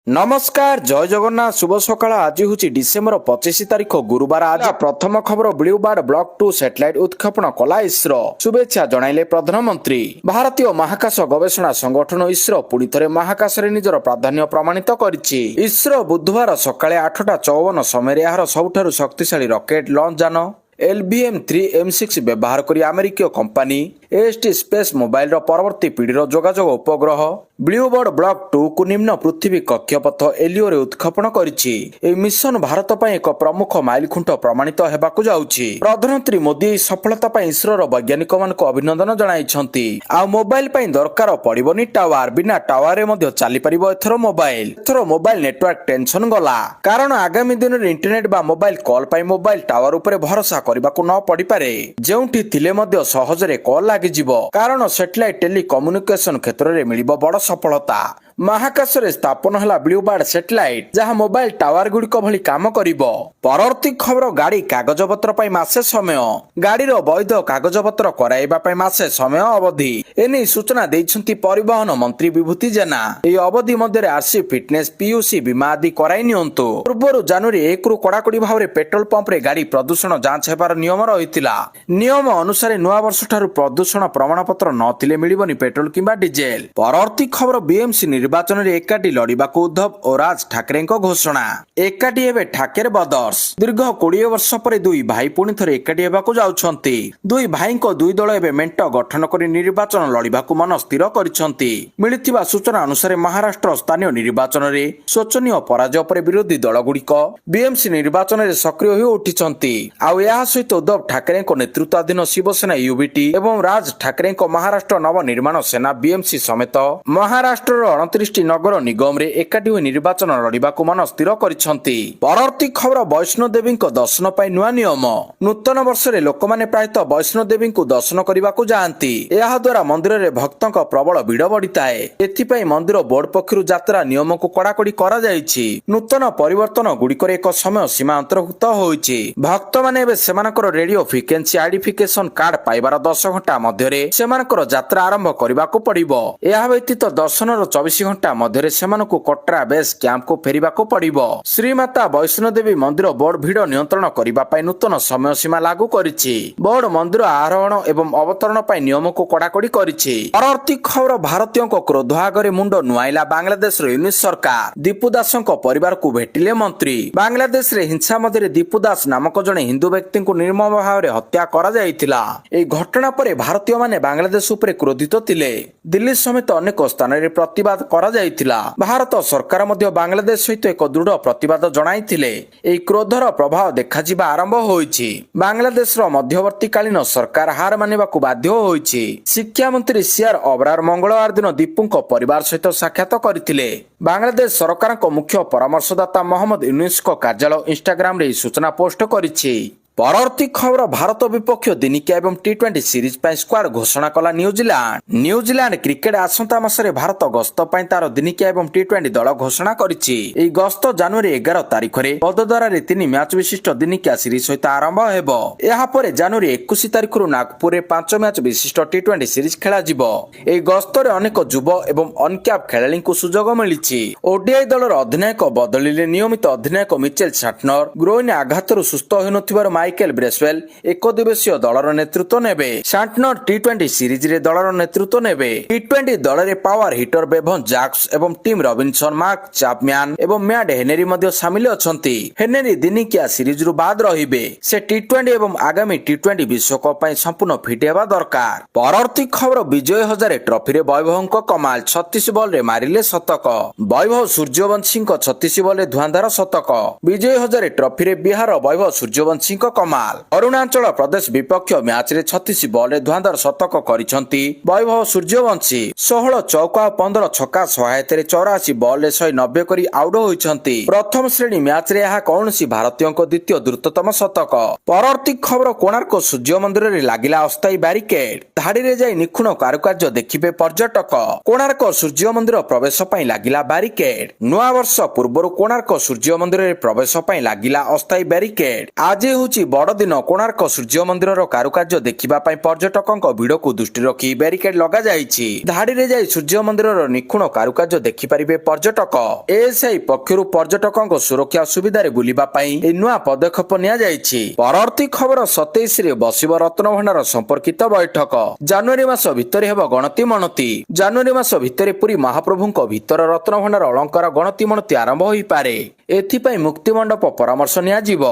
नमस्कार जय जगन्नाथ शुभ सकाळ आज हूँ डिसेम्बर 25 तारीख गुरुवार आज प्रथम खबर ब्लूबार्ड ब्लॉक 2 सैटेलाइट उत्क्षेपण कला इसरो शुभेच्छा जणाइले प्रधानमंत्री भारतीय महाकाश गवेषणा संगठन इसरो पुणी थे महाकाश निजर प्राधान्य प्रमाणित करिछि। इसरो बुधवार सकाळे 8:54 समय यार सबुठारु शक्तिशाली रॉकेट लॉन्च यान LVM-3M6 व्यवहार करी अमेरिकीय कंपनी AST स्पेस मोबाइल परवर्ती पीढ़ी जोगाजोग उपग्रह ब्लूबर्ड ब्लॉक 2 को निम्न पृथ्वी कक्षपथ एलियो रे उत्क्षेपण करिछि। ए मिशन भारत पई एक प्रमुख माइलखुंट प्रमाणित हेबाकु जाउछि। प्रधानमंत्री मोदी ए सफलता पई इसरो रो वैज्ञानिक मानको अभिनंदन जणाइछन्ति। आ मोबाइल पई दरकार पड़िबोनी टावर बिना टावर रे मध्ये चली परिबो एथरो मोबाइल नेटवर्क टेंशन गला कारण आगामी दिन रे इंटरनेट बा मोबाइल कॉल पई मोबाइल टावर उपरे भरोसा କରିବାକୁ न पड़ी पारे जेउठी थिले मध्ये सहजरे कॉल लागि जिवो कारण सैटेलाइट टेलीकम्युनिकेशन क्षेत्र रे मिलिबो बड़ सफलता। महाकाश रे स्थापन हला ब्लूबार्ड सैटेलाइट जहां मोबाइल टावर गुड़िक भली काम करिवो। परवर्ती खबर गाड़ी कागजपत्र पई मासे समय गाड़ी रो वैध कागजपत्र कराइबा पई मासे समय अवधि एनी सूचना दैछंती परिवहन मंत्री विभूति जेना। ए अवधि मध्ये आरसी फिटनेस पीयूसी बीमा आदि कराइ नियंतु। पूर्व जनवरी 1 रु कड़ाकड़ी भाव पेट्रोल पंप रे गाड़ी प्रदूषण जांच हेबार नियम रहितिला। नियम अनुसार नूआ वर्ष ठारू प्रदूषण प्रमाणपत्र नथिले मिलिबनी पेट्रोल किंबा डीजेल। परवर्ती खबर बीएमसी निर्वाचन रे एकाटी लड़िबाकू उद्धव और राज ठाकरे घोषणा। एकाटी हेबे ठाकरे ब्रदर्स दीर्घ 20 वर्ष पर दुई भाई पुणी थे एकाटी हेबाकू जाउछंती। दुई भाई को दुई दल एबे मेंट गठन करी निर्वाचन लड़िबाकू मन स्थिर करिसंती। मिलिथिबा सूचना अनुसार महाराष्ट्र स्थानीय निर्वाचन रे शोचनीय पराजय पर विरोधी दल गुड़िक बीएमसी निर्वाचन रे सक्रिय हो उठिसंती। आ या सहित उद्धव ठाकरे नेतृत्वाधीन शिवसेना यूबीटी एवं राज ठाकरे महाराष्ट्र नवनिर्माण सेना बीएमसी समेत महाराष्ट्र 29 नगर निगम रे एकाठी होई निर्वाचन लड़िबाकू मन स्थिर करिसंती। परवर्ती खबर वैष्णो देवी दर्शन पाई नुआ नियम नूतन वर्ष रे लोकमाने प्रायतः वैष्णो देवी दर्शन करबाकू जाआंती। एहा द्वारा मंदिर रे भक्तक प्रबल भीड़ बढ़िताए। एथिपाई मंदिर बोर्ड पक्षरु यात्रा नियम को कड़ाकड़ी करा जायछि। नूतन परिवर्तन गुड़िकर एक समय सीमा अंतर्भुक्त होइछि। भक्त माने एबे सेमानकर रेडियो फ्रिक्वेंसी आइडेंटिफिकेशन कार्ड पाइबार 10 घंटा मध्यरे सेमानकर यात्रा आरंभ करबाकू पड़िबो। एहा व्यतीत दर्शनर 24 घंटा मध्यरे सेमानकू कटरा बेस कैंप को फेरिबाकू पड़िबो। श्रीमाता वैष्णो देवी मंदिर बोर्ड भीड़ नियंत्रण करिबा पई नूतन समय सीमा लागू करिछि। बोर्ड मंदिर आरोहण एवं अवतरण पई नियम को कड़ाकड़ी करिछि। परवर्ती खबर भारतीयों को क्रोध आगरे मुंड नुआइला बांग्लादेश रो यूनिट सरकार। दीपू दासक परिवार को भेटिले मंत्री। बांग्लादेश रे हिंसा मध्यरे दीपू दास नामक जने हिंदू व्यक्ति को निर्मम भाव रे हत्या करा जायतिला। ए घटना परे भारतीय माने बांग्लादेश उपरे क्रोधित थिले। दिल्ली समेत अनेक स्थान रे प्रतिवाद करा जायतिला। भारत सरकार मध्य बांग्लादेश सहित एक दृढ़ प्रतिवाद जणाइथिले। ए क्रोधर प्रभाव देखाजिबा आरंभ होइछि। बांग्लादेश रो मध्यवर्तीकालीन सरकार हार मानिबाकू बाध्य होइछि। शिक्षा मंत्री सीआर अबरार मंगलवार दिन दीपूंक परिवार सहित साक्षात करथिले। बांग्लादेश सरकार को मुख्य परामर्शदाता मोहम्मद यूनुस को कार्यालय इंस्टाग्राम रे सूचना पोस्ट करिछि। परवर्ती खबर भारत विपक्ष दिनिकिया एवं टी20 सीरीज पर स्क्वाड घोषणा कला न्यूजीलैंड क्रिकेट आसंता मासरे भारत गस्त पर तार दिनिकिया एवं टी20 दल घोषणा करिछि। एई गस्त जनवरी 11 तारिख रे बदोदरा रे 3 मैच विशिष्ट दिनिकिया सीरीज सहित आरंभ हेबो। एहा परे जनवरी 21 तारिख रु नागपुर रे 5 मैच विशिष्ट टी20 सीरीज खेला जिवो। एई गस्त रे अनेक युव एवं अनक्याप खेलाड़ी को सुजोग मिलिछि। ओडीआई दलर अधिनायक बदलिले नियमित अधिनायक मिचेल शाटनर ग्रोइन आघातरु सुस्थ होइनथिबार माइकेल ब्रेसवेल एक दिवसीय दलर नेतृत्व नेबे। शांटनर टी20 सीरीज रे दलर नेतृत्व नेबे। टी20 दल रे पावर हिटर बेभन जैक्स एवं टीम रॉबिन्सन मार्क चैपमैन एवं मैट हेनरी मध्ये शामिल अछंती। हेनरी दिनिकिया सीरीज रु बाद रहिबे। से टी20 एवं आगामी टी20 विश्वकप पई संपूर्ण फिट हेबा दरकार। परवर्ती खबर विजय हजारे ट्रॉफी रे वैभवंक कमाल 36 बॉल रे मारिले शतक। वैभव सूर्यवंशी 36 बॉल रे धुआंधार शतक। विजय हजारे ट्रॉफी रे बिहार वैभव सूर्यवंशी कमाल। अरुणाचल प्रदेश विपक्ष मैच रे 36 बॉल रे धुआंधार शतक करिसंती वैभव सूर्यवंशी। 16 चौका 15 छक्का सहायता रे 84 बॉल रे 190 करी आउट होइछंती। प्रथम श्रेणी मैच रे यह कौनसी भारतीयों को द्वितीय द्रुततम शतक। परवर्ती खबर कोणार्क सूर्य मंदिर रे लागिला अस्थायी बैरिकेड। धाड़ी रे जाई निखुण कारुकार्य देखिबे पर्यटक। कोणार्क सूर्य मंदिर प्रवेश पई लागिला बैरिकेड। नुआ वर्ष पूर्व कोणार्क सूर्य मंदिर रे प्रवेश पई लागिला अस्थायी बैरिकेड। आज होची ହେଉଛି ବଡ଼ଦିନ। କୋଣାର୍କ ସୂର୍ଯ୍ୟ ମନ୍ଦିରର କାରୁକାର୍ଯ୍ୟ ଦେଖିବା ପାଇଁ ପର୍ଯ୍ୟଟକଙ୍କ ଭିଡ଼କୁ ଦୃଷ୍ଟିରେ ରଖି ବ୍ୟାରିକେଡ୍ ଲଗାଯାଇଛି। ଧାଡ଼ିରେ ଯାଇ ସୂର୍ଯ୍ୟ ମନ୍ଦିରର ନିଖୁଣ କାରୁକାର୍ଯ୍ୟ ଦେଖିପାରିବେ ପର୍ଯ୍ୟଟକ। ଏଏସ୍ଆଇ ପକ୍ଷରୁ ପର୍ଯ୍ୟଟକଙ୍କ ସୁରକ୍ଷା ସୁବିଧାରେ ବୁଲିବା ପାଇଁ ଏହି ନୂଆ ପଦକ୍ଷେପ ନିଆଯାଇଛି। ପରବର୍ତ୍ତୀ ଖବର 27ରେ ବସିବ ରତ୍ନଭଣ୍ଡାର ସମ୍ପର୍କିତ ବୈଠକ। ଜାନୁଆରୀ ମାସ ଭିତରେ ହେବ ଗଣତି ମଣତି। ଜାନୁଆରୀ ମାସ ଭିତରେ ପୁରୀ ମହାପ୍ରଭୁଙ୍କ ଭିତର ରତ୍ନଭଣ୍ଡାର ଅଳଙ୍କାର ଗଣତି ମଣତି ଆରମ୍ଭ ହୋଇପାରେ। ଏଥିପାଇଁ ମୁକ୍ତିମଣ୍ଡପ ପରାମର୍ଶ ନିଆଯିବ।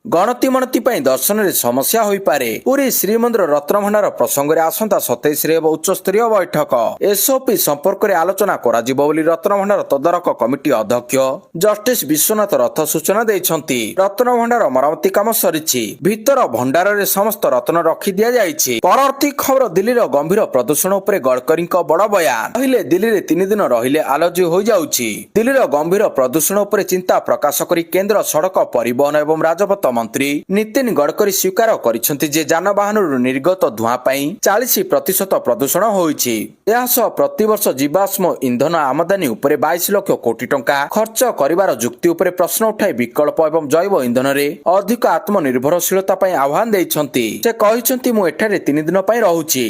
ଗଣତି ମଣତି ପାଇଁ ଦର୍ଶନରେ ସମସ୍ୟା ହୋଇପାରେ। ପୁରୀ ଶ୍ରୀମନ୍ଦିର ରତ୍ନଭଣ୍ଡାର ପ୍ରସଙ୍ଗରେ ଆସନ୍ତା 27ରେ ହେବ ଉଚ୍ଚସ୍ତରୀୟ ବୈଠକ। ଏସ୍ଓପି ସମ୍ପର୍କରେ ଆଲୋଚନା କରାଯିବ ବୋଲି ରତ୍ନଭଣ୍ଡାର ତଦାରଖ କମିଟି ଅଧ୍ୟକ୍ଷ ଜଷ୍ଟିସ ବିଶ୍ୱନାଥ ରଥ ସୂଚନା ଦେଇଛନ୍ତି। ରତ୍ନଭଣ୍ଡାର ମରାମତି କାମ ସରିଛି। ଭିତର ଭଣ୍ଡାରରେ ସମସ୍ତ ରତ୍ନ ରଖି ଦିଆଯାଇଛି। ପରବର୍ତ୍ତୀ ଖବର ଦିଲ୍ଲୀର ଗମ୍ଭୀର ପ୍ରଦୂଷଣ ଉପରେ ଗଡ଼କରୀଙ୍କ ବଡ଼ ବୟାନ। କହିଲେ ଦିଲ୍ଲୀରେ 3 ଦିନ ରହିଲେ ଆଲର୍ଜି ହୋଇଯାଉଛି। ଦିଲ୍ଲୀର ଗମ୍ଭୀର ପ୍ରଦୂଷଣ ଉପରେ ଚିନ୍ତା ପ୍ରକାଶ କରି କେନ୍ଦ୍ର ସଡ଼କ ପରିବହନ ଏବଂ ରାଜପଥ ମନ୍ତ୍ରୀ ନୀତିନ ଗଡ଼କରୀ ସ୍ୱୀକାର କରିଛନ୍ତି ଯେ ଯାନବାହନରୁ ନିର୍ଗତ ଧୂଆଁ ପାଇଁ 40% ପ୍ରଦୂଷଣ ହୋଇଛି। ଏହା ସହ ପ୍ରତିବର୍ଷ ଜୀବାଶ୍ମ ଇନ୍ଧନ ଆମଦାନୀ ଉପରେ 22 ଲକ୍ଷ କୋଟି ଟଙ୍କା ଖର୍ଚ୍ଚ କରିବାର ଯୁକ୍ତି ଉପରେ ପ୍ରଶ୍ନ ଉଠାଇ ବିକଳ୍ପ ଏବଂ ଜୈବ ଇନ୍ଧନରେ ଅଧିକ ଆତ୍ମନିର୍ଭରଶୀଳତା ପାଇଁ ଆହ୍ୱାନ ଦେଇଛନ୍ତି। ସେ କହିଛନ୍ତି, ମୁଁ ଏଠାରେ 3 ଦିନ ପାଇଁ ରହୁଛି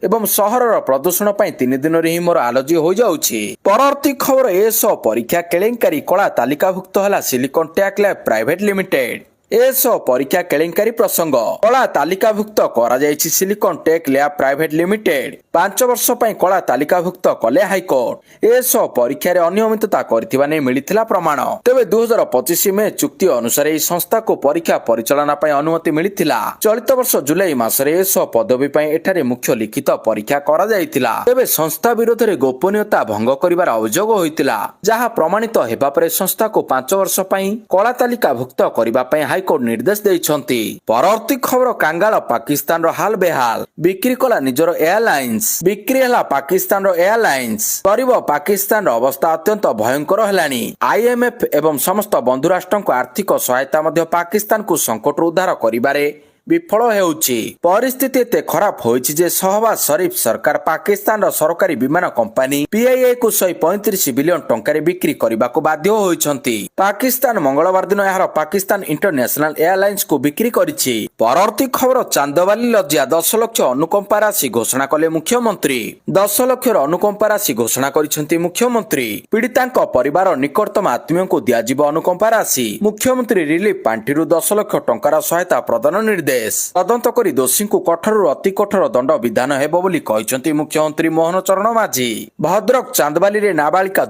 ଏବଂ ସହରର ପ୍ରଦୂଷଣ ପାଇଁ 3 ଦିନରେ ହିଁ ମୋର ଆଲର୍ଜି ହୋଇଯାଉଛି। ପରବର୍ତ୍ତୀ ଖବର ଏସହ ପରୀକ୍ଷା କେଳେଙ୍କାରୀ କଳା ତାଲିକାଭୁକ୍ତ ହେଲା silicon tech lab private limited. ଏସହ ପରୀକ୍ଷା କେଳେଙ୍କାରୀ ପ୍ରସଙ୍ଗ କଳା ତାଲିକାଭୁକ୍ତ କରାଯାଇଛି silicon tech lab private limited. 5 ବର୍ଷ ପାଇଁ କଳା ତାଲିକାଭୁକ୍ତ କଲେ ହାଇକୋର୍ଟ। ଏସହ ପରୀକ୍ଷାରେ ଅନିୟମିତତା କରିଥିବା ନେଇ ମିଳିଥିଲା ପ୍ରମାଣ। ତେବେ 2025 ମେ ଚୁକ୍ତି ଅନୁସାରେ ଏହି ସଂସ୍ଥାକୁ ପରୀକ୍ଷା ପରିଚାଳନା ପାଇଁ ଅନୁମତି ମିଳିଥିଲା। ଚଳିତ ବର୍ଷ ଜୁଲାଇ ମାସରେ ଏସହ ପଦବୀ ପାଇଁ ଏଠାରେ ମୁଖ୍ୟ ଲିଖିତ ପରୀକ୍ଷା କରାଯାଇଥିଲା। ତେବେ ସଂସ୍ଥା ବିରୋଧରେ ଗୋପନୀୟତା ଭଙ୍ଗ କରିବାର ଅଭିଯୋଗ ହୋଇଥିଲା, ଯାହା ପ୍ରମାଣିତ ହେବା ପରେ ସଂସ୍ଥାକୁ 5 ବର୍ଷ ପାଇଁ କଳା ତାଲିକାଭୁକ୍ତ କରିବା ପାଇଁ ହାଇକୋର୍ଟ ନିର୍ଦ୍ଦେଶ ଦେଇଛନ୍ତି। ପରବର୍ତ୍ତୀ ଖବର କାଙ୍ଗାଳ ପାକିସ୍ତାନର ହାଲ ବେହାଲ। ବିକ୍ରି କଲା ନିଜର ଏୟାରଲାଇନ୍ସ। ବିକ୍ରି ହେଲା ପାକିସ୍ତାନର ଏୟାରଲାଇନ୍ସ। ଗରିବ ପାକିସ୍ତାନର ଅବସ୍ଥା ଅତ୍ୟନ୍ତ ଭୟଙ୍କର ହେଲାଣି। IMF ଏବଂ ସମସ୍ତ ବନ୍ଧୁ ରାଷ୍ଟ୍ରଙ୍କ ଆର୍ଥିକ ସହାୟତା ମଧ୍ୟ ପାକିସ୍ତାନକୁ ସଙ୍କଟରୁ ଉଦ୍ଧାର କରିବାରେ ବିଫଳ ହେଉଛି। ପରିସ୍ଥିତି ଏତେ ଖରାପ ହୋଇଛି ଯେ ସହବାଜ ସରିଫ ସରକାର ପାକିସ୍ତାନର ସରକାରୀ ବିମାନ କମ୍ପାନୀ PIA କୁ 135 ବିଲିୟନ ଟଙ୍କାରେ ବିକ୍ରି କରିବାକୁ ବାଧ୍ୟ ହୋଇଛନ୍ତି। ପାକିସ୍ତାନ ମଙ୍ଗଳବାର ଦିନ ଏହାର ପାକିସ୍ତାନ ଇଣ୍ଟରନ୍ୟାସନାଲ ଏୟାରଲାଇନ୍ସକୁ ବିକ୍ରି କରିଛି। ପରବର୍ତ୍ତୀ ଖବର ଚାନ୍ଦବାଲି ଲଜ୍ଜା 10 ଲକ୍ଷ ଅନୁକମ୍ପା ରାଶି ଘୋଷଣା କଲେ ମୁଖ୍ୟମନ୍ତ୍ରୀ। 10 ଲକ୍ଷର ଅନୁକମ୍ପା ରାଶି ଘୋଷଣା କରିଛନ୍ତି ମୁଖ୍ୟମନ୍ତ୍ରୀ। ପୀଡ଼ିତାଙ୍କ ପରିବାର ନିକଟତମ ଆତ୍ମୀୟଙ୍କୁ ଦିଆଯିବ ଅନୁକମ୍ପା ରାଶି। ମୁଖ୍ୟମନ୍ତ୍ରୀ ରିଲିଫ ପାଣ୍ଠିରୁ 10 ଲକ୍ଷ ଟଙ୍କାର ସହାୟତା ପ୍ରଦାନ ନିର୍ଦ୍ଦେଶ। ତଦନ୍ତ କରି ଦୋଷୀଙ୍କୁ କଠୋରରୁ ଅତି କଠୋର ଦଣ୍ଡ ବିଧାନ ହେବ ବୋଲି କହିଛନ୍ତି ମୁଖ୍ୟମନ୍ତ୍ରୀ ମୋହନ ଚରଣ ମାଝୀ। ଭଦ୍ରକ ଚାନ୍ଦବାଲିରେ ନାବାଳିକା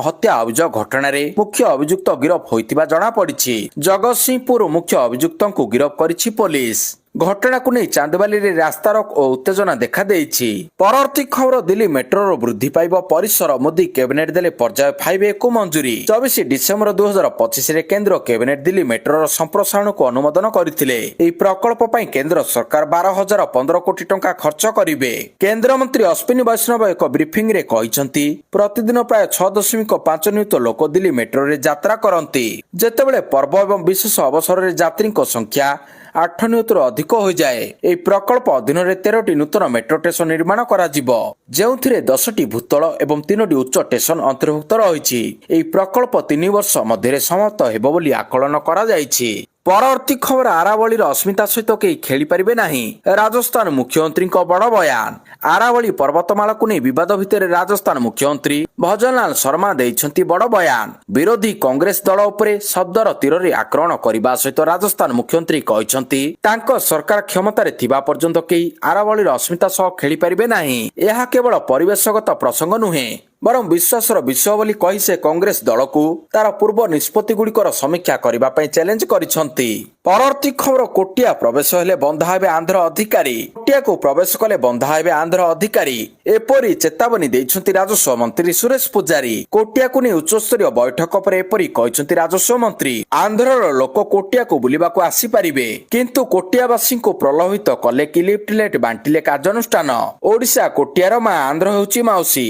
ହତ୍ୟା ଅଭିଯୋଗ ଘଟଣାରେ ମୁଖ୍ୟ ଅଭିଯୁକ୍ତ ଗିରଫ ହୋଇଥିବା ଜଣାପଡ଼ିଛି। ଜଗତସିଂହପୁର ମୁଖ୍ୟ ଅଭିଯୁକ୍ତଙ୍କୁ ଗିରଫ କରିଛି ପୋଲିସ। ଘଟଣାକୁ ନେଇ ଚାନ୍ଦବାଲିରେ ରାସ୍ତାରୋକ ଓ ଉତ୍ତେଜନା ଦେଖାଦେଇଛି। ପରବର୍ତ୍ତୀ ଖବର ଦିଲ୍ଲୀ ମେଟ୍ରୋର ବୃଦ୍ଧି ପାଇବ ପରିସର। ମୋଦି କ୍ୟାବିନେଟ୍ ଦେଲେ ପର୍ଯ୍ୟାୟ 5A କୁ ମଞ୍ଜୁରୀ। 24 ଡିସେମ୍ବର 2025ରେ କେନ୍ଦ୍ର କ୍ୟାବିନେଟ୍ ଦିଲ୍ଲୀ ମେଟ୍ରୋର ସମ୍ପ୍ରସାରଣକୁ ଅନୁମୋଦନ କରିଥିଲେ। ଏହି ପ୍ରକଳ୍ପ ପାଇଁ କେନ୍ଦ୍ର ସରକାର 12,015 କୋଟି ଟଙ୍କା ଖର୍ଚ୍ଚ କରିବେ। କେନ୍ଦ୍ରମନ୍ତ୍ରୀ ଅଶ୍ୱିନୀ ବୈଷ୍ଣବ ଏକ ବ୍ରିଫିଂରେ କହିଛନ୍ତି, ପ୍ରତିଦିନ ପ୍ରାୟ 6.5 ନିୟୁତ ଲୋକ ଦିଲ୍ଲୀ ମେଟ୍ରୋରେ ଯାତ୍ରା କରନ୍ତି। ଯେତେବେଳେ ପର୍ବ ଏବଂ ବିଶେଷ ଅବସରରେ ଯାତ୍ରୀଙ୍କ ସଂଖ୍ୟା 8 ନିୟୁତରୁ ଅଧିକ ହୋଇଯାଏ। ଏହି ପ୍ରକଳ୍ପ ଅଧୀନରେ 13ଟି ନୂତନ ମେଟ୍ରୋ ଷ୍ଟେସନ ନିର୍ମାଣ କରାଯିବ, ଯେଉଁଥିରେ 10ଟି ଭୂତଳ ଏବଂ 3ଟି ଉଚ୍ଚ ଷ୍ଟେସନ ଅନ୍ତର୍ଭୁକ୍ତ ରହିଛି। ଏହି ପ୍ରକଳ୍ପ 3 ବର୍ଷ ମଧ୍ୟରେ ସମାପ୍ତ ହେବ ବୋଲି ଆକଳନ କରାଯାଇଛି। ପରବର୍ତ୍ତୀ ଖବର ଆରାବଳୀର ଅସ୍ମିତା ସହିତ କେହି ଖେଳିପାରିବେ ନାହିଁ। ରାଜସ୍ଥାନ ମୁଖ୍ୟମନ୍ତ୍ରୀଙ୍କ ବଡ଼ ବୟାନ। ଆରାବଳୀ ପର୍ବତମାଳାକୁ ନେଇ ବିବାଦ ଭିତରେ ରାଜସ୍ଥାନ ମୁଖ୍ୟମନ୍ତ୍ରୀ ଭଜନଲାଲ ଶର୍ମା ଦେଇଛନ୍ତି ବଡ଼ ବୟାନ। ବିରୋଧୀ କଂଗ୍ରେସ ଦଳ ଉପରେ ଶବ୍ଦର ତୀରରେ ଆକ୍ରମଣ କରିବା ସହିତ ରାଜସ୍ଥାନ ମୁଖ୍ୟମନ୍ତ୍ରୀ କହିଛନ୍ତି, ତାଙ୍କ ସରକାର କ୍ଷମତାରେ ଥିବା ପର୍ଯ୍ୟନ୍ତ କେହି ଆରାବଳୀର ଅସ୍ମିତା ସହ ଖେଳିପାରିବେ ନାହିଁ। ଏହା କେବଳ ପରିବେଶଗତ ପ୍ରସଙ୍ଗ ନୁହେଁ, ବରଂ ବିଶ୍ୱାସର ବିଷୟ ବୋଲି କହି ସେ କଂଗ୍ରେସ ଦଳକୁ ତାର ପୂର୍ବ ନିଷ୍ପତ୍ତିଗୁଡ଼ିକର ସମୀକ୍ଷା କରିବା ପାଇଁ ଚ୍ୟାଲେଞ୍ଜ କରିଛନ୍ତି। ପରବର୍ତ୍ତୀ ଖବର କୋଟିଆ ପ୍ରବେଶ ହେଲେ ବନ୍ଧା ହେବେ ଆନ୍ଧ୍ର ଅଧିକାରୀ। କୋଟିଆକୁ ପ୍ରବେଶ କଲେ ବନ୍ଧା ହେବେ ଆନ୍ଧ୍ର ଅଧିକାରୀ, ଏପରି ଚେତାବନୀ ଦେଇଛନ୍ତି ରାଜସ୍ୱ ମନ୍ତ୍ରୀ ସୁରେଶ ପୂଜାରୀ। କୋଟିଆକୁ ନେଇ ଉଚ୍ଚସ୍ତରୀୟ ବୈଠକ ପରେ ଏପରି କହିଛନ୍ତି ରାଜସ୍ୱ ମନ୍ତ୍ରୀ। ଆନ୍ଧ୍ରର ଲୋକ କୋଟିଆକୁ ବୁଲିବାକୁ ଆସିପାରିବେ, କିନ୍ତୁ କୋଟିଆବାସୀଙ୍କୁ ପ୍ରଲୋଭିତ କଲେ କି ଲିଫ୍ଟଲେଟ୍ ବାଣ୍ଟିଲେ କାର୍ଯ୍ୟାନୁଷ୍ଠାନ। ଓଡ଼ିଶା କୋଟିଆର ମା, ଆନ୍ଧ୍ର ହେଉଛି ମାଉସୀ।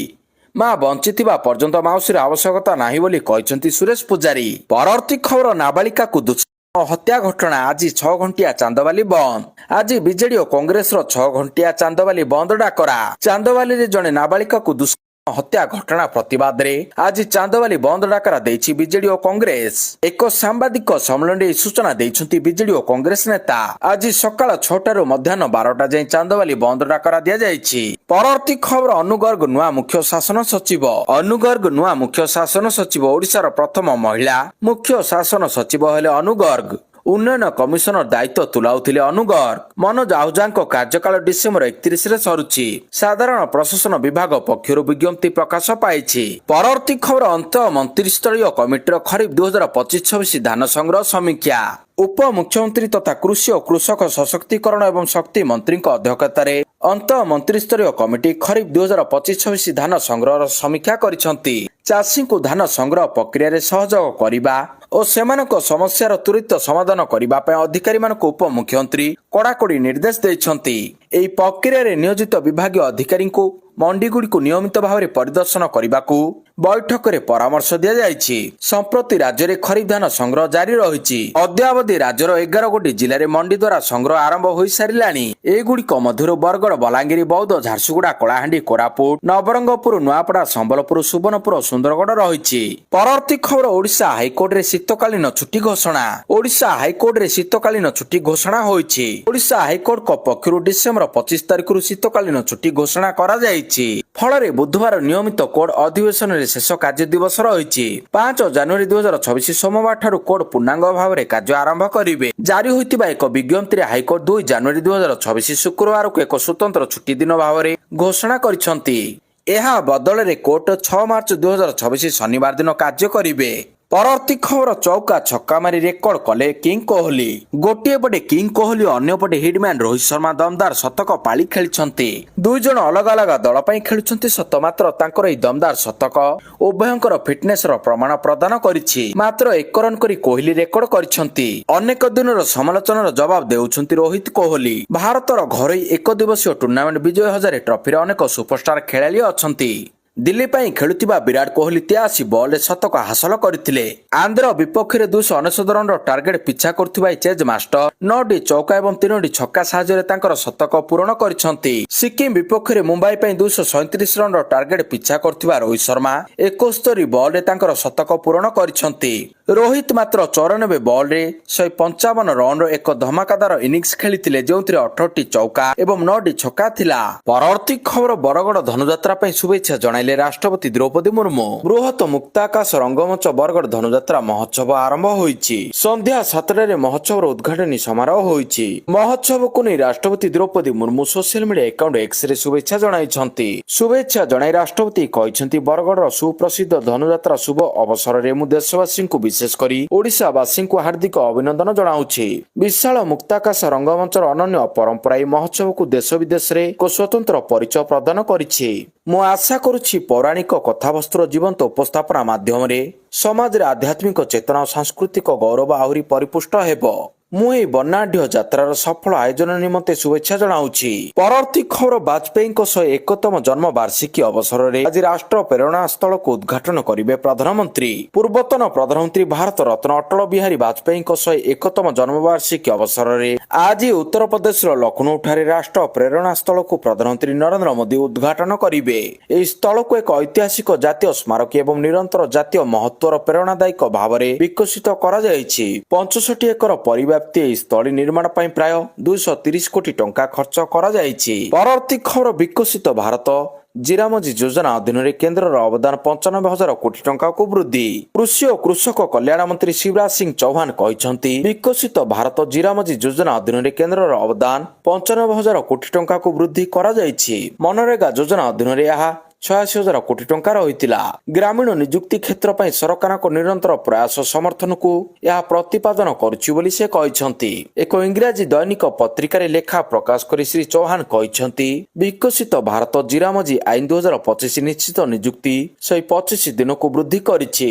ମା ବଞ୍ଚିଥିବା ପର୍ଯ୍ୟନ୍ତ ମାଉସୀର ଆବଶ୍ୟକତା ନାହିଁ ବୋଲି କହିଛନ୍ତି ସୁରେଶ ପୂଜାରୀ। ପରବର୍ତ୍ତୀ ଖବର ନାବାଳିକାକୁ ହତ୍ୟା ଘଟଣା। ଆଜି 6 ଘଣ୍ଟିଆ ଚାନ୍ଦବାଲି ବନ୍ଦ। ଆଜି ବିଜେଡି ଓ କଂଗ୍ରେସର 6 ଘଣ୍ଟିଆ ଚାନ୍ଦବାଲି ବନ୍ଦ ଡାକରା। ଚାନ୍ଦବାଲିରେ ଜଣେ ନାବାଳିକାକୁ ହତ୍ୟା ଘଟଣା ପ୍ରତିବାଦରେ ଆଜି ଚାନ୍ଦବାଲି ବନ୍ଦ ଡାକରା ଦେଇଛି ବିଜେଡି ଓ କଂଗ୍ରେସ। ଏକ ସାମ୍ବାଦିକ ସମ୍ମିଳନୀରେ ଏହି ସୂଚନା ଦେଇଛନ୍ତି ବିଜେଡି ଓ କଂଗ୍ରେସ ନେତା। ଆଜି ସକାଳ 6ଟାରୁ ମଧ୍ୟାହ୍ନ 12ଟା ଯାଏଁ ଚାନ୍ଦବାଲି ବନ୍ଦ ଡାକରା ଦିଆଯାଇଛି। ପରବର୍ତ୍ତୀ ଖବର ଅନୁଗର୍ଗ ନୂଆ ମୁଖ୍ୟ ଶାସନ ସଚିବ। ଅନୁଗର୍ଗ ନୂଆ ମୁଖ୍ୟ ଶାସନ ସଚିବ। ଓଡ଼ିଶାର ପ୍ରଥମ ମହିଳା ମୁଖ୍ୟ ଶାସନ ସଚିବ ହେଲେ ଅନୁଗର୍ଗ। ଉନ୍ନୟନ କମିଶନର ଦାୟିତ୍ୱ ତୁଲାଉଥିଲେ ଅନୁଗର୍ଗ। ମନୋଜ ଆହୁଜାଙ୍କ କାର୍ଯ୍ୟକାଳ ଡିସେମ୍ବର 31ରେ ସରୁଛି। ସାଧାରଣ ପ୍ରଶାସନ ବିଭାଗ ପକ୍ଷରୁ ବିଜ୍ଞପ୍ତି ପ୍ରକାଶ ପାଇଛି। ପରବର୍ତ୍ତୀ ଖବର ଅନ୍ତଃ ମନ୍ତ୍ରିସ୍ତରୀୟ କମିଟିର ଖରିଫ 2025-26 ଧାନ ସଂଗ୍ରହ ସମୀକ୍ଷା। ଉପମୁଖ୍ୟମନ୍ତ୍ରୀ ତଥା କୃଷି ଓ କୃଷକ ସଶକ୍ତିକରଣ ଏବଂ ଶକ୍ତି ମନ୍ତ୍ରୀଙ୍କ ଅଧ୍ୟକ୍ଷତାରେ ଅନ୍ତଃ ମନ୍ତ୍ରିସ୍ତରୀୟ କମିଟି ଖରିଫ 2025-26 ଧାନ ସଂଗ୍ରହର ସମୀକ୍ଷା କରିଛନ୍ତି। ଚାଷୀଙ୍କୁ ଧାନ ସଂଗ୍ରହ ପ୍ରକ୍ରିୟାରେ ସହଯୋଗ କରିବା ଓ ସେମାନଙ୍କ ସମସ୍ୟାର ତ୍ୱରିତ ସମାଧାନ କରିବା ପାଇଁ ଅଧିକାରୀମାନଙ୍କୁ ଉପମୁଖ୍ୟମନ୍ତ୍ରୀ କଡ଼ାକଡ଼ି ନିର୍ଦ୍ଦେଶ ଦେଇଛନ୍ତି। ଏହି ପ୍ରକ୍ରିୟାରେ ନିୟୋଜିତ ବିଭାଗୀୟ ଅଧିକାରୀଙ୍କୁ ମଣ୍ଡିଗୁଡ଼ିକୁ ନିୟମିତ ଭାବରେ ପରିଦର୍ଶନ କରିବାକୁ ବୈଠକରେ ପରାମର୍ଶ ଦିଆଯାଇଛି। ସମ୍ପ୍ରତି ରାଜ୍ୟରେ ଖରିଫ ଧାନ ସଂଗ୍ରହ ଜାରି ରହିଛି। ଅଦ୍ୟାବଧି ରାଜ୍ୟର 11 ଗୋଟି ଜିଲ୍ଲାରେ ମଣ୍ଡି ଦ୍ୱାରା ସଂଗ୍ରହ ଆରମ୍ଭ ହୋଇସାରିଲାଣି। ଏଗୁଡ଼ିକ ମଧ୍ୟରୁ ବରଗଡ଼, ବଲାଙ୍ଗୀର, ବୌଦ୍ଧ, ଝାରସୁଗୁଡ଼ା, କଳାହାଣ୍ଡି, କୋରାପୁଟ, ନବରଙ୍ଗପୁର, ନୂଆପଡ଼ା, ସମ୍ବଲପୁର, ସୁବର୍ଣ୍ଣପୁର ଓ ସୁନ୍ଦରଗଡ଼ ରହିଛି। ପରବର୍ତ୍ତୀ ଖବର ଓଡ଼ିଶା ହାଇକୋର୍ଟରେ ଶୀତକାଳୀନ ଛୁଟି ଘୋଷଣା। ଓଡ଼ିଶା ହାଇକୋର୍ଟରେ ଶୀତକାଳୀନ ଛୁଟି ଘୋଷଣା ହୋଇଛି। ଓଡ଼ିଶା ହାଇକୋର୍ଟଙ୍କ ପକ୍ଷରୁ ଡିସେମ୍ବର 25 ତାରିଖରୁ ଶୀତକାଳୀନ ଛୁଟି ଘୋଷଣା କରାଯାଇଛି। ଫଳରେ ବୁଧବାର ନିୟମିତ କୋର୍ଟ ଅଧିବେଶନରେ ଶେଷ କାର୍ଯ୍ୟ ଦିବସ ରହିଛି। 5 ଜାନୁଆରୀ 2026 ସୋମବାର ଠାରୁ କୋର୍ଟ ପୂର୍ଣ୍ଣାଙ୍ଗ ଭାବରେ କାର୍ଯ୍ୟ ଆରମ୍ଭ କରିବେ। ଜାରି ହୋଇଥିବା ଏକ ବିଜ୍ଞପ୍ତିରେ ହାଇକୋର୍ଟ 2 ଜାନୁଆରୀ 2026 ଶୁକ୍ରବାରକୁ ଏକ ସ୍ୱତନ୍ତ୍ର ଛୁଟି ଦିନ ଭାବରେ ଘୋଷଣା କରିଛନ୍ତି। ଏହା ବଦଳରେ କୋର୍ଟ 6 ମାର୍ଚ୍ଚ 2026 ଶନିବାର ଦିନ କାର୍ଯ୍ୟ କରିବେ। ପରବର୍ତ୍ତୀ ଖବର ଚୌକା ଛକା ମାରି ରେକର୍ଡ କଲେ କିଙ୍ଗ କୋହଲି। ଗୋଟିଏ ପଟେ କିଙ୍ଗ କୋହଲି ଓ ଅନ୍ୟପଟେ ହିଟମ୍ୟାନ ରୋହିତ ଶର୍ମା ଦମଦାର ଶତକ ପାଳି ଖେଳିଛନ୍ତି। ଦୁଇ ଜଣ ଅଲଗା ଅଲଗା ଦଳ ପାଇଁ ଖେଳୁଛନ୍ତି ସତ, ମାତ୍ର ତାଙ୍କର ଏହି ଦମଦାର ଶତକ ଉଭୟଙ୍କର ଫିଟନେସର ପ୍ରମାଣ ପ୍ରଦାନ କରିଛି। ମାତ୍ର 1 ରନ୍ କରି କୋହଲି ରେକର୍ଡ କରିଛନ୍ତି। ଅନେକ ଦିନର ସମାଲୋଚନାର ଜବାବ ଦେଉଛନ୍ତି ରୋହିତ କୋହଲି। ଭାରତର ଘରୋଇ ଏକ ଦିବସୀୟ ଟୁର୍ଣ୍ଣାମେଣ୍ଟ ବିଜୟ ହଜାରେ ଟ୍ରଫିରେ ଅନେକ ସୁପରଷ୍ଟାର ଖେଳାଳି ଅଛନ୍ତି। ଦିଲ୍ଲୀ ପାଇଁ ଖେଳୁଥିବା ବିରାଟ କୋହଲି 83 ବଲରେ ଶତକ ହାସଲ କରିଥିଲେ। ଆନ୍ଧ୍ର ବିପକ୍ଷରେ 299 ରନ୍ର ଟାର୍ଗେଟ ପିଛା କରୁଥିବା ଏହି ଚେଜ ମାଷ୍ଟର 9ଟି ଚୌକା ଏବଂ 3ଟି ଛକା ସାହାଯ୍ୟରେ ତାଙ୍କର ଶତକ ପୂରଣ କରିଛନ୍ତି। ସିକିମ ବିପକ୍ଷରେ ମୁମ୍ବାଇ ପାଇଁ 237 ରନ୍ର ଟାର୍ଗେଟ ପିଛା କରୁଥିବା ରୋହିତ ଶର୍ମା 71 ବଲରେ ତାଙ୍କର ଶତକ ପୂରଣ କରିଛନ୍ତି। ରୋହିତ ମାତ୍ର 94 ବଲରେ 155 ରନ୍ର ଏକ ଧମାକାଦାର ଇନିଂସ ଖେଳିଥିଲେ, ଯେଉଁଥିରେ 18ଟି ଚୌକା ଏବଂ 9ଟି ଛକା ଥିଲା। ପରବର୍ତ୍ତୀ ଖବର ବରଗଡ଼ ଧନୁଯାତ୍ରା ପାଇଁ ଶୁଭେଚ୍ଛା ଜଣାଇଲେ ରାଷ୍ଟ୍ରପତି ଦ୍ରୌପଦୀ ମୁର୍ମୁ। ବୃହତ ମୁକ୍ତାକାଶ ରଙ୍ଗମଞ୍ଚ ବରଗଡ଼ ଧନୁଯାତ୍ରା ମହୋତ୍ସବ ଆରମ୍ଭ ହୋଇଛି। ସନ୍ଧ୍ୟା 7ଟାରେ ମହୋତ୍ସବର ଉଦ୍ଘାଟନୀ ସମାରୋହ ହୋଇଛି। ମହୋତ୍ସବକୁ ନେଇ ରାଷ୍ଟ୍ରପତି Droupadi Murmu social media account ଏକ୍ସରେ ଶୁଭେଚ୍ଛା ଜଣାଇଛନ୍ତି। ଶୁଭେଚ୍ଛା ଜଣାଇ ରାଷ୍ଟ୍ରପତି କହିଛନ୍ତି, ବରଗଡ଼ର ସୁପ୍ରସିଦ୍ଧ ଧନୁଯାତ୍ରା ଶୁଭ ଅବସରରେ ମୁଁ ଦେଶବାସୀଙ୍କୁ ବିଶେଷ କରି ଓଡ଼ିଶାବାସୀଙ୍କୁ ହାର୍ଦ୍ଦିକ ଅଭିନନ୍ଦନ ଜଣାଉଛି। ବିଶାଳ ମୁକ୍ତାକାଶ ରଙ୍ଗମଞ୍ଚର ଅନନ୍ୟ ପରମ୍ପରା ଏହି ମହୋତ୍ସବକୁ ଦେଶ ବିଦେଶରେ ଏକ ସ୍ୱତନ୍ତ୍ର ପରିଚୟ ପ୍ରଦାନ କରିଛି। ମୁଁ ଆଶା କରୁଛି ପୌରାଣିକ କଥାବସ୍ତୁର ଜୀବନ୍ତ ଉପସ୍ଥାପନା ମାଧ୍ୟମରେ ସମାଜରେ ଆଧ୍ୟାତ୍ମିକ ଚେତନା ଓ ସାଂସ୍କୃତିକ ଗୌରବ ଆହୁରି ପରିପୁଷ୍ଟ ହେବ। ମୁଁ ଏହି ବର୍ଣ୍ଣାଢ୍ୟ ଯାତ୍ରାର ସଫଳ ଆୟୋଜନ ନିମନ୍ତେ ଶୁଭେଚ୍ଛା ଜଣାଉଛି। ପରବର୍ତ୍ତୀ ଖବର ବାଜପେୟୀଙ୍କ 101ତମ ଜନ୍ମ ବାର୍ଷିକୀ ଅବସରରେ ଆଜି ରାଷ୍ଟ୍ର ପ୍ରେରଣା ସ୍ଥଳକୁ ଉଦ୍ଘାଟନ କରିବେ ପ୍ରଧାନମନ୍ତ୍ରୀ। ପୂର୍ବତନ ପ୍ରଧାନମନ୍ତ୍ରୀ ଭାରତ ରତ୍ନ ଅଟଳ ବିହାରୀ ବାଜପେୟୀଙ୍କ 101ତମ ଜନ୍ମ ବାର୍ଷିକୀ ଅବସରରେ ଆଜି ଉତ୍ତରପ୍ରଦେଶର ଲକ୍ଷ୍ନୌଠାରେ ରାଷ୍ଟ୍ର ପ୍ରେରଣା ସ୍ଥଳକୁ ପ୍ରଧାନମନ୍ତ୍ରୀ ନରେନ୍ଦ୍ର ମୋଦି ଉଦ୍ଘାଟନ କରିବେ। ଏହି ସ୍ଥଳକୁ ଏକ ଐତିହାସିକ ଜାତୀୟ ସ୍ମାରକୀ ଏବଂ ନିରନ୍ତର ଜାତୀୟ ମହତ୍ୱର ପ୍ରେରଣାଦାୟକ ଭାବରେ ବିକଶିତ କରାଯାଇଛି। 65 ଏକର ପରିବ୍ୟାପ୍ତି ଏହି ସ୍ଥଳୀ ନିର୍ମାଣ ପାଇଁ ପ୍ରାୟ 230 କୋଟି ଟଙ୍କା ଖର୍ଚ୍ଚ କରାଯାଇଛି। ପରବର୍ତ୍ତୀ ଖବର ବିକଶିତ ଭାରତ ଜିରାମଜି ଯୋଜନା ଅଧୀନରେ କେନ୍ଦ୍ରର ଅବଦାନ 95,000 କୋଟି ଟଙ୍କାକୁ ବୃଦ୍ଧି। କୃଷି ଓ କୃଷକ କଲ୍ୟାଣ ମନ୍ତ୍ରୀ ଶିବରାଜ ସିଂ ଚୌହାନ କହିଛନ୍ତି, ବିକଶିତ ଭାରତ ଜିରାମଜି ଯୋଜନା ଅଧୀନରେ କେନ୍ଦ୍ରର ଅବଦାନ 95,000 କୋଟି ଟଙ୍କାକୁ ବୃଦ୍ଧି କରାଯାଇଛି। ମନରେଗା ଯୋଜନା ଅଧୀନରେ ଏହା 86,000 କୋଟି ଟଙ୍କା ରହିଥିଲା। ଗ୍ରାମୀଣ ନିଯୁକ୍ତି କ୍ଷେତ୍ର ପାଇଁ ସରକାରଙ୍କ ନିରନ୍ତର ପ୍ରୟାସ ସମର୍ଥନକୁ ଏହା ପ୍ରତିପାଦନ କରୁଛି ବୋଲି ସେ କହିଛନ୍ତି। ଏକ ଇଂରାଜୀ ଦୈନିକ ପତ୍ରିକାରେ ଲେଖା ପ୍ରକାଶ କରି ଶ୍ରୀ ଚୌହାନ କହିଛନ୍ତି, ବିକଶିତ ଭାରତ ଜିରାମଜି ଆଇନ 2025 ନିଶ୍ଚିତ ନିଯୁକ୍ତି 125 ଦିନକୁ ବୃଦ୍ଧି କରିଛି।